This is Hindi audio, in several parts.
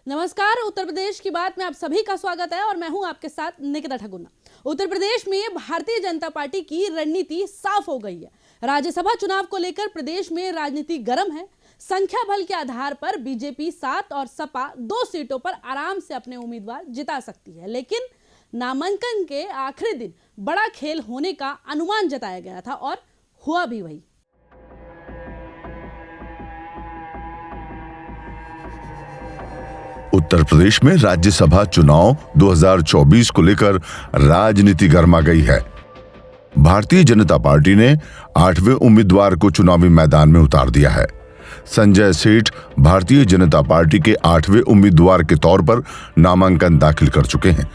नमस्कार। उत्तर प्रदेश की बात में आप सभी का स्वागत है और मैं हूं आपके साथ निकिता ठकुना। उत्तर प्रदेश में भारतीय जनता पार्टी की रणनीति साफ हो गई है। राज्यसभा चुनाव को लेकर प्रदेश में राजनीति गर्म है। संख्या बल के आधार पर बीजेपी 7 और सपा 2 सीटों पर आराम से अपने उम्मीदवार जिता सकती है, लेकिन नामांकन के आखिरी दिन बड़ा खेल होने का अनुमान जताया गया था और हुआ भी वही। उत्तर प्रदेश में राज्यसभा चुनाव 2024 को लेकर राजनीति गर्मा गई है। भारतीय जनता पार्टी ने 8वें उम्मीदवार को चुनावी मैदान में उतार दिया है। संजय सेठ भारतीय जनता पार्टी के 8वें उम्मीदवार के तौर पर नामांकन दाखिल कर चुके हैं।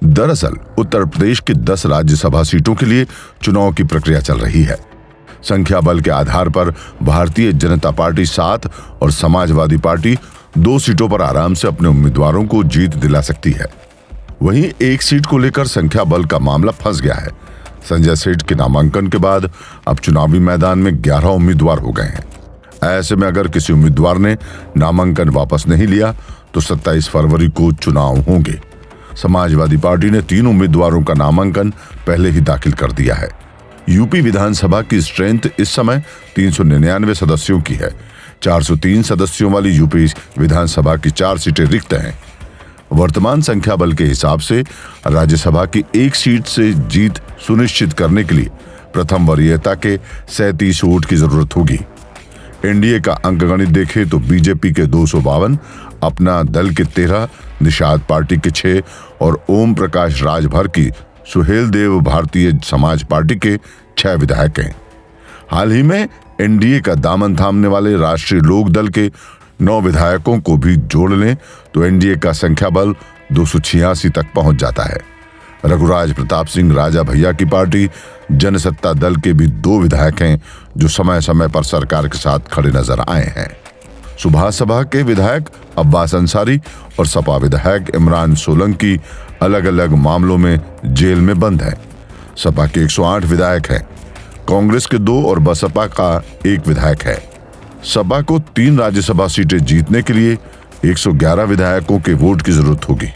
दरअसल उत्तर प्रदेश की 10 राज्यसभा सीटों के लिए चुनाव की प्रक्रिया चल रही है। संख्या बल के आधार पर भारतीय जनता पार्टी 7 और समाजवादी पार्टी 2 सीटों पर आराम से अपने उम्मीदवारों को जीत दिला सकती है। वहीं एक सीट को लेकर संख्या बल का मामला फंस गया है। संजय सेठ के नामांकन के बाद अब चुनावी मैदान में 11 उम्मीदवार हो गए हैं। ऐसे में अगर किसी उम्मीदवार ने नामांकन वापस नहीं लिया तो 27 फरवरी को चुनाव होंगे। समाजवादी पार्टी ने 3 उम्मीदवारों का नामांकन पहले ही दाखिल कर दिया है। यूपी विधानसभा की स्ट्रेंथ इस समय 399 सदस्यों की है। 403 सदस्यों वाली यूपी विधानसभा की 4 सीटें रिक्त हैं। वर्तमान संख्या बल के हिसाब से राज्यसभा की 1 सीट से जीत सुनिश्चित करने के लिए प्रथम वरीयता के 37 वोट की जरूरत होगी। एनडीए का अंकगणित देखें तो बीजेपी के 252, अपना दल के 13, निषाद पार्टी के 6 और ओम प्रकाश राजभर की सुहेल देव भारतीय समाज पार्टी के 6 विधायक हैं। हाल ही में एनडीए का दामन थामने वाले राष्ट्रीय लोक दल के 9 विधायकों को भी जोड़ लें तो एनडीए का संख्या बल 286 तक पहुंच जाता है। रघुराज प्रताप सिंह राजा भैया की पार्टी जनसत्ता दल के भी 2 विधायक हैं जो समय समय पर सरकार के साथ खड़े नजर आए हैं। सुभाष सभा के विधायक अब्बास अंसारी और सपा विधायक इमरान सोलंकी अलग अलग मामलों में जेल में बंद हैं। सपा के 108 विधायक हैं। कांग्रेस के 2 और बसपा का 1 विधायक है। सपा को 3 राज्यसभा सीटें जीतने के लिए 111 विधायकों के वोट की जरूरत होगी।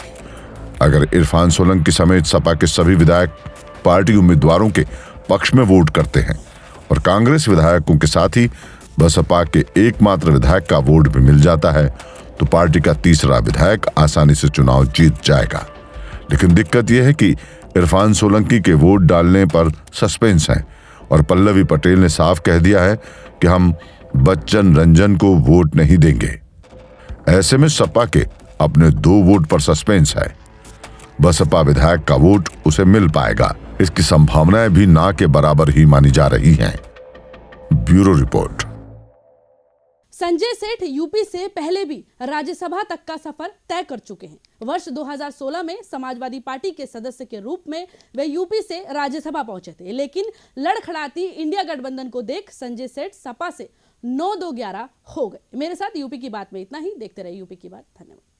अगर इरफान सोलंकी समेत सपा के सभी विधायक पार्टी उम्मीदवारों के पक्ष में वोट करते हैं और कांग्रेस विधायकों के साथ ही बसपा के एकमात्र विधायक का वोट भी मिल जाता है तो पार्टी का तीसरा विधायक आसानी से चुनाव जीत जाएगा। लेकिन दिक्कत यह है कि इरफान सोलंकी के वोट डालने पर सस्पेंस है और पल्लवी पटेल ने साफ कह दिया है कि हम बच्चन रंजन को वोट नहीं देंगे। ऐसे में सपा के अपने 2 वोट पर सस्पेंस है। बसपा विधायक का वोट उसे मिल पाएगा, इसकी संभावनाएं भी ना के बराबर ही मानी जा रही हैं। Bureau report. Sanjay Seth UP से पहले भी राज्यसभा तक का सफर तय कर चुके हैं। वर्ष 2016 में समाजवादी पार्टी के सदस्य के रूप में वे यूपी से राज्यसभा पहुंचे थे, लेकिन लड़खड़ाती इंडिया गठबंधन को देख संजय सेठ सपा से 9-2-11 हो गए। मेरे साथ यूपी की बात में इतना ही। देखते रहे यूपी की बात। धन्यवाद।